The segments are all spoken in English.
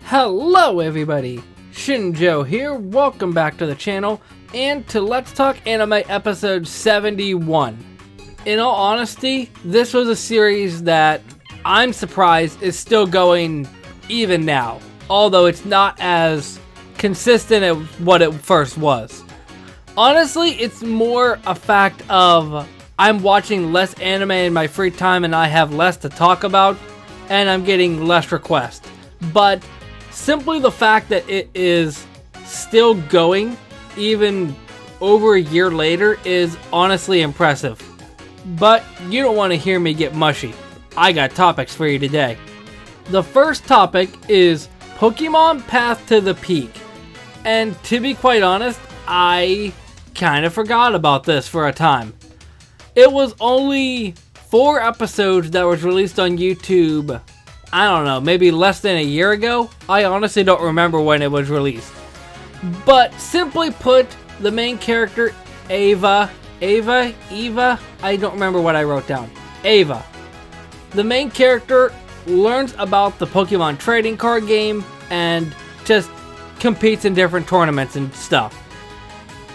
Hello everybody, Shinjo here, welcome back to the channel, and to Let's Talk Anime episode 71. In all honesty, this was a series that I'm surprised is still going even now, although it's not as consistent as what it first was. Honestly, it's more a fact of I'm watching less anime in my free time and I have less to talk about, and I'm getting less requests. But simply the fact that it is still going, even over a year later, is honestly impressive. But you don't want to hear me get mushy. I got topics for you today. The first topic is Pokemon Path to the Peak. And to be quite honest, I kind of forgot about this for a time. It was only 4 episodes that was released on YouTube, I don't know, maybe less than a year ago? I honestly don't remember when it was released. But simply put, the main character, Eva, I don't remember what I wrote down. Eva. The main character learns about the Pokemon trading card game and just competes in different tournaments and stuff.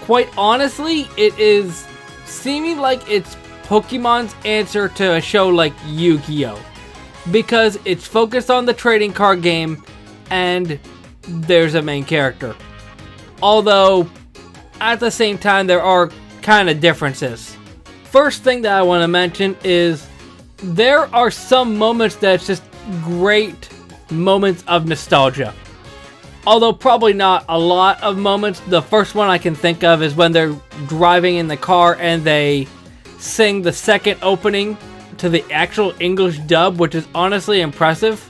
Quite honestly, it is seeming like it's Pokemon's answer to a show like Yu-Gi-Oh! Because it's focused on the trading card game and there's a main character. Although, at the same time, there are kind of differences. First thing that I want to mention is there are some moments that's just great moments of nostalgia. Although probably not a lot of moments. The first one I can think of is when they're driving in the car and they sing the second opening to the actual English dub, which is honestly impressive.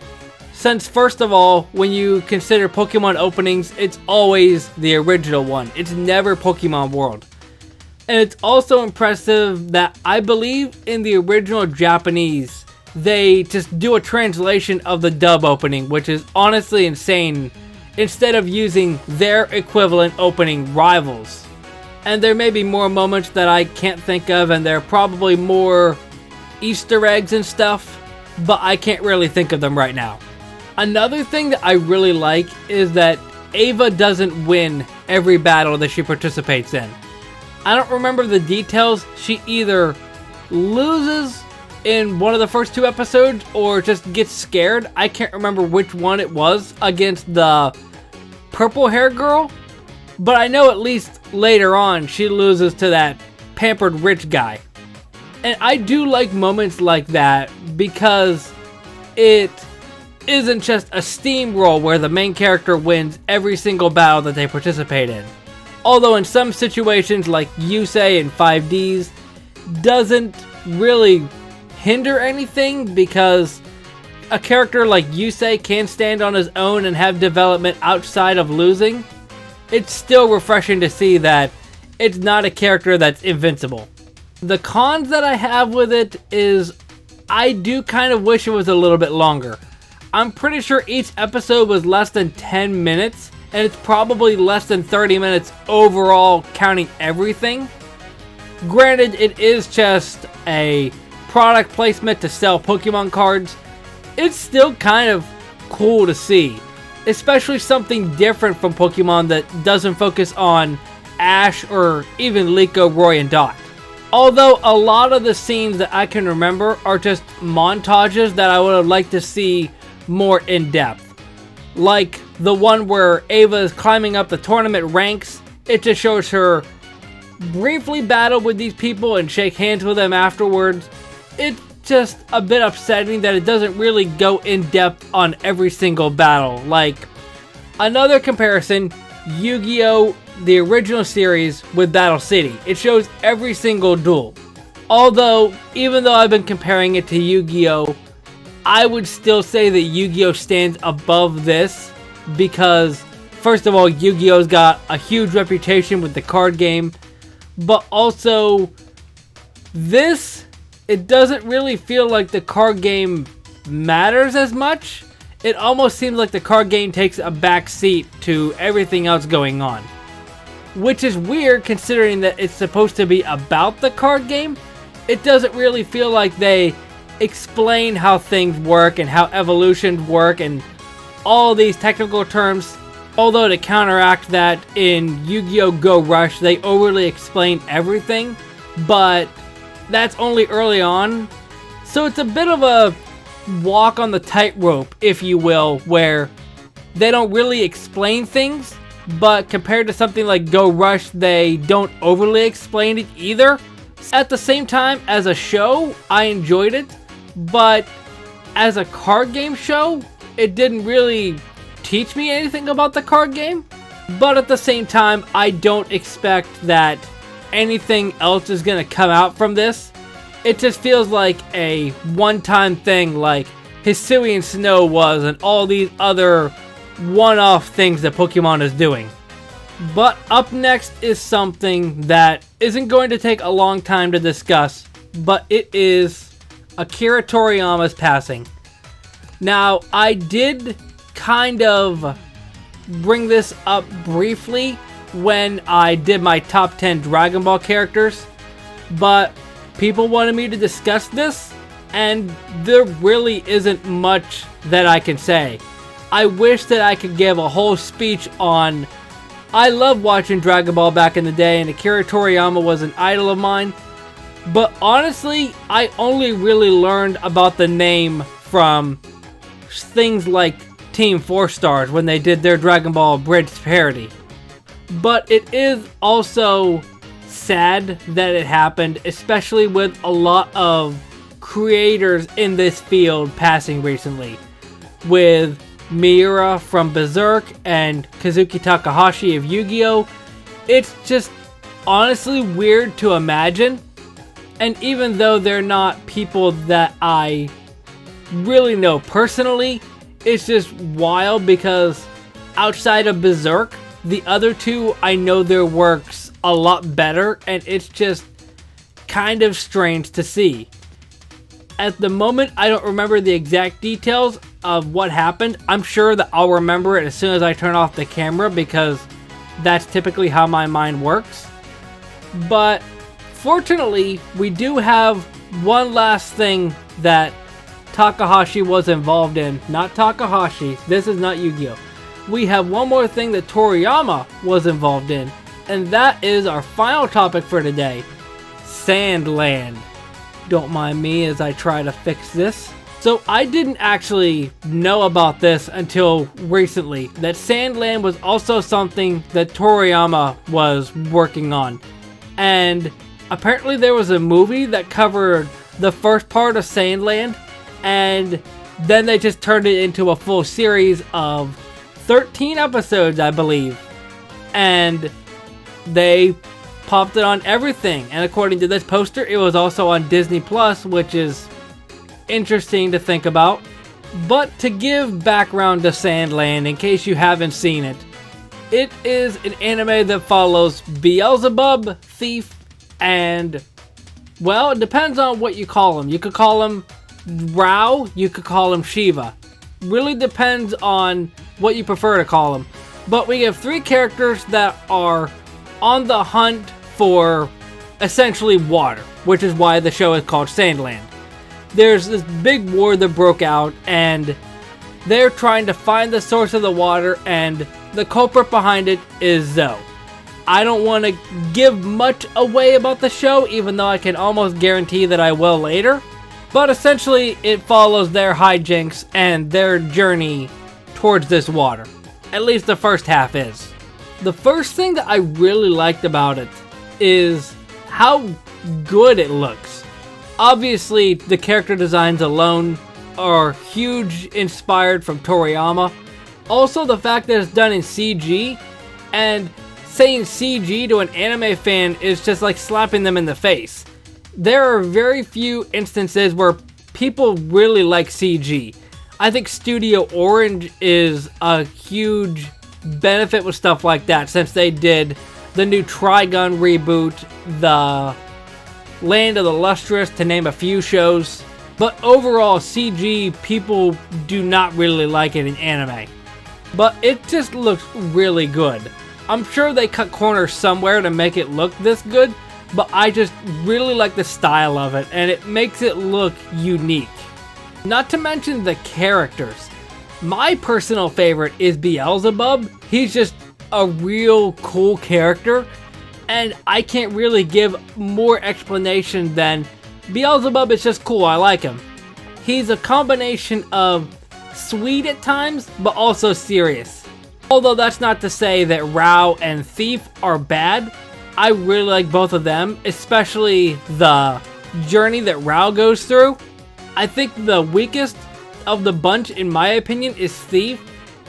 Since first of all, when you consider Pokemon openings, it's always the original one. It's never Pokemon World. And it's also impressive that I believe in the original Japanese, they just do a translation of the dub opening, which is honestly insane, instead of using their equivalent opening rivals. And there may be more moments that I can't think of, and there are probably more Easter eggs and stuff, but I can't really think of them right now. Another thing that I really like is that Eva doesn't win every battle that she participates in. I don't remember the details. She either loses in one of the first 2 episodes or just gets scared. I can't remember which one it was against the purple hair girl, but I know at least later on she loses to that pampered rich guy. And I do like moments like that because it isn't just a steamroll where the main character wins every single battle that they participate in. Although in some situations like Yusei and 5Ds doesn't really hinder anything, because a character like Yusei can stand on his own and have development outside of losing. It's still refreshing to see that it's not a character that's invincible. The cons that I have with it is I do kind of wish it was a little bit longer. I'm pretty sure each episode was less than 10 minutes, and it's probably less than 30 minutes overall counting everything. Granted, it is just a product placement to sell Pokemon cards. It's still kind of cool to see, especially something different from Pokemon that doesn't focus on Ash or even Liko, Roy, and Dot. Although a lot of the scenes that I can remember are just montages that I would have liked to see more in depth. Like the one where Ava is climbing up the tournament ranks. It just shows her briefly battle with these people and shake hands with them afterwards. It's just a bit upsetting that it doesn't really go in depth on every single battle. Like another comparison, Yu-Gi-Oh! The original series with Battle City. It shows every single duel. Although, even though I've been comparing it to Yu-Gi-Oh!, I would still say that Yu-Gi-Oh! Stands above this because, first of all, Yu-Gi-Oh's got a huge reputation with the card game, but also, it doesn't really feel like the card game matters as much. It almost seems like the card game takes a back seat to everything else going on. which is weird considering that it's supposed to be about the card game. It doesn't really feel like they explain how things work and how evolutions work and all these technical terms. Although to counteract that, in Yu-Gi-Oh! Go Rush, they overly explain everything, but that's only early on. So it's a bit of a walk on the tightrope, if you will, where they don't really explain things, but compared to something like Go Rush, they don't overly explain it either. At the same time, as a show, I enjoyed it, but as a card game show, it didn't really teach me anything about the card game. But at the same time, I don't expect that anything else is going to come out from this. It just feels like a one-time thing like Hisuian Snow was and all these other one-off things that Pokemon is doing. But up next is something that isn't going to take a long time to discuss, but it is Akira Toriyama's passing. Now, I did kind of bring this up briefly when I did my top 10 Dragon Ball characters, but people wanted me to discuss this, and there really isn't much that I can say. I wish that I could give a whole speech on... I loved watching Dragon Ball back in the day, and Akira Toriyama was an idol of mine, but honestly, I only really learned about the name from things like Team 4 Stars when they did their Dragon Ball Bridge parody. But it is also sad that it happened, especially with a lot of creators in this field passing recently, with Miura from Berserk and Kazuki Takahashi of Yu-Gi-Oh! It's just honestly weird to imagine, and even though they're not people that I really know personally, it's just wild because outside of Berserk, the other two I know their works a lot better, and it's just kind of strange to see. At the moment, I don't remember the exact details of what happened. I'm sure that I'll remember it as soon as I turn off the camera because that's typically how my mind works. But fortunately, we do have one last thing that Takahashi was involved in. Not Takahashi, this is not Yu-Gi-Oh! We have one more thing that Toriyama was involved in, and that is our final topic for today, Sandland. Don't mind me as I try to fix this. So I didn't actually know about this until recently, that Sandland was also something that Toriyama was working on. And apparently there was a movie that covered the first part of Sandland, and then they just turned it into a full series of 13 episodes, I believe. And they popped it on everything, and according to this poster, it was also on Disney Plus, which is interesting to think about. But to give background to Sandland, in case you haven't seen it, it is an anime that follows Beelzebub, Thief, and, well, it depends on what you call him. You could call him Rao, you could call him Shiva. Really depends on what you prefer to call him. But we have three characters that are on the hunt for essentially water, which is why the show is called Sandland. There's this big war that broke out, and they're trying to find the source of the water, and the culprit behind it is Zoe. I don't want to give much away about the show, even though I can almost guarantee that I will later. But essentially, it follows their hijinks and their journey towards this water. At least the first half is. The first thing that I really liked about it is how good it looks. Obviously, the character designs alone are huge, inspired from Toriyama. Also, the fact that it's done in CG, and saying CG to an anime fan is just like slapping them in the face. There are very few instances where people really like CG. I think Studio Orange is a huge benefit with stuff like that, since they did the new Trigun reboot, the Land of the Lustrous, to name a few shows. But overall, CG, people do not really like it in anime. But it just looks really good. I'm sure they cut corners somewhere to make it look this good, but I just really like the style of it, and it makes it look unique. Not to mention the characters. My personal favorite is Beelzebub. He's just a real cool character, and I can't really give more explanation than Beelzebub is just cool. I like him. He's a combination of sweet at times, but also serious. Although that's not to say that Rao and Thief are bad. I really like both of them, especially the journey that Rao goes through. I think the weakest of the bunch, in my opinion, is Thief,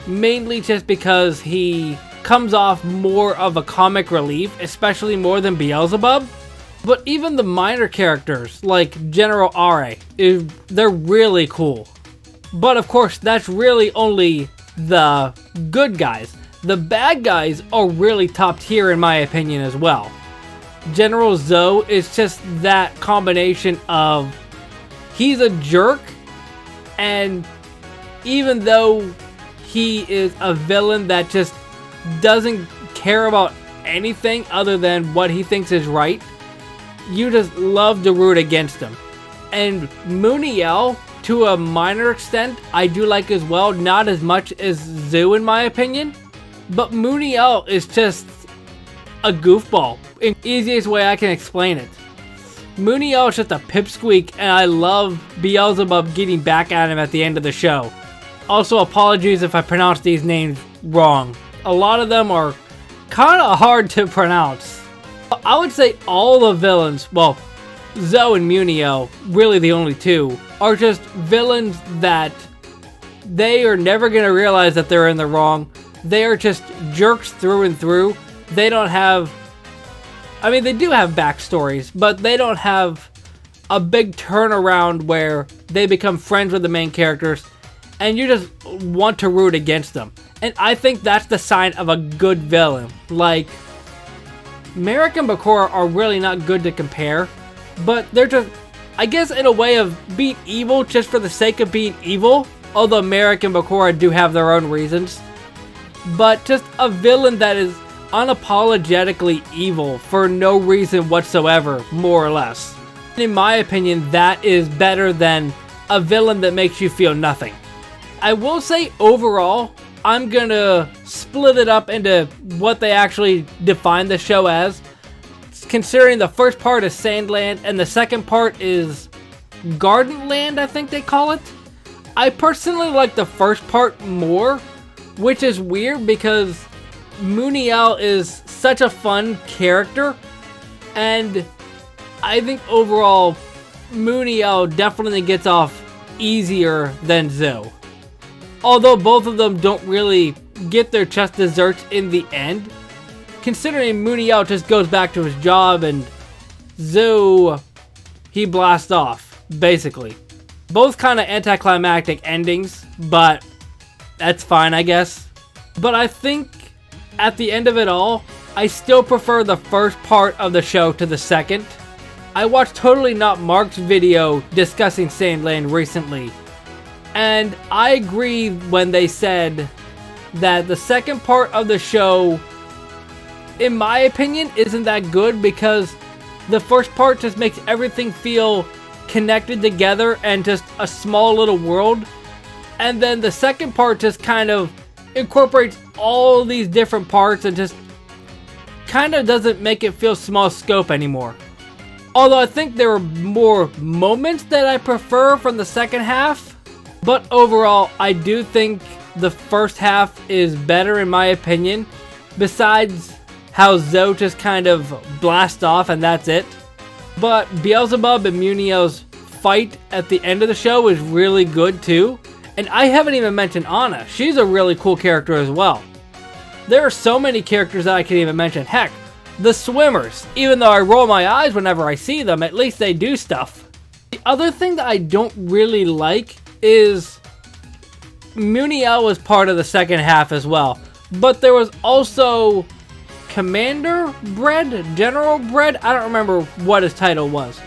mainly just because he comes off more of a comic relief, especially more than Beelzebub. But even the minor characters, like General R.I.P, they're really cool. But of course, that's really only the good guys. The bad guys are really top tier in my opinion as well. General Zoe is just that combination of, he's a jerk, and even though he is a villain that just doesn't care about anything other than what he thinks is right, you just love to root against him. And Muniel, to a minor extent, I do like as well, not as much as Zoo in my opinion, but Muniel is just a goofball, in the easiest way I can explain it. Muniel is just a pipsqueak, and I love Beelzebub getting back at him at the end of the show. Also, apologies if I pronounce these names wrong. A lot of them are kind of hard to pronounce. I would say all the villains, well, Zoe and Muniel, really the only two, are just villains that they are never going to realize that they're in the wrong. They are just jerks through and through. They don't have, I mean, they do have backstories, but they don't have a big turnaround where they become friends with the main characters and you just want to root against them. And I think that's the sign of a good villain. Like, Merrick and Bakura are really not good to compare, but they're just, I guess, in a way of being evil just for the sake of being evil, although Merrick and Bakura do have their own reasons. But just a villain that is unapologetically evil for no reason whatsoever, more or less. In my opinion, that is better than a villain that makes you feel nothing. I will say overall, I'm gonna split it up into what they actually define the show as, considering the first part is Sandland and the second part is Gardenland, I think they call it. I personally like the first part more, which is weird because Muniel is such a fun character, and I think overall Muniel definitely gets off easier than Zoe. Although both of them don't really get their just desserts in the end, considering Muniel just goes back to his job and Zoe, he blasts off, basically. Both kind of anticlimactic endings, but that's fine, I guess. But I think at the end of it all, I still prefer the first part of the show to the second. I watched Totally Not Mark's video discussing Sandland recently, and I agree when they said that the second part of the show, in my opinion, isn't that good because the first part just makes everything feel connected together and just a small little world. And then the second part just kind of incorporates all these different parts and just kind of doesn't make it feel small scope anymore. Although I think there are more moments that I prefer from the second half. But overall, I do think the first half is better in my opinion. Besides how Zoe just kind of blasts off and that's it. But Beelzebub and Muniel's fight at the end of the show is really good too. And I haven't even mentioned Anna. She's a really cool character as well. There are so many characters that I can't even mention. Heck, the swimmers. Even though I roll my eyes whenever I see them, at least they do stuff. The other thing that I don't really like is Muniel was part of the second half as well. But there was also Commander Bread? General Bread? I don't remember what his title was.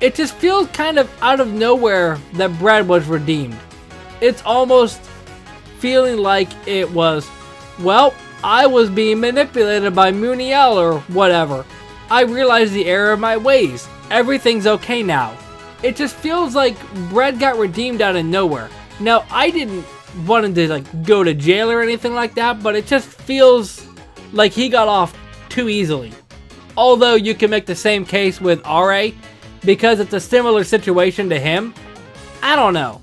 It just feels kind of out of nowhere that Bread was redeemed. It's almost feeling like it was, well, I was being manipulated by Muniel or whatever. I realized the error of my ways. Everything's okay now. It just feels like Bread got redeemed out of nowhere. Now, I didn't want him to go to jail or anything like that, but it just feels like he got off too easily. Although you can make the same case with R.A. because it's a similar situation to him. I don't know.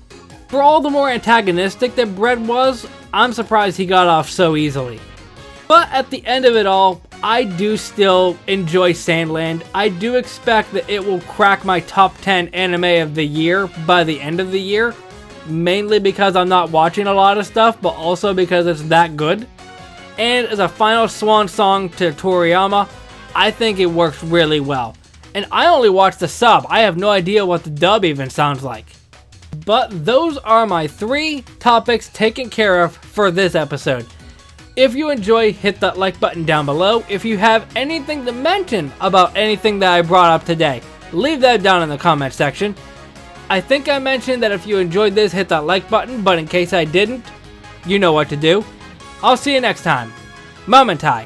For all the more antagonistic that Bread was, I'm surprised he got off so easily. But at the end of it all, I do still enjoy Sandland. I do expect that it will crack my top 10 anime of the year by the end of the year. Mainly because I'm not watching a lot of stuff, but also because it's that good. And as a final swan song to Toriyama, I think it works really well. And I only watched the sub. I have no idea what the dub even sounds like. But those are my 3 topics taken care of for this episode. If you enjoy, hit that like button down below. If you have anything to mention about anything that I brought up today, leave that down in the comment section. I think I mentioned that if you enjoyed this, hit that like button, but in case I didn't, you know what to do. I'll see you next time. Momentai.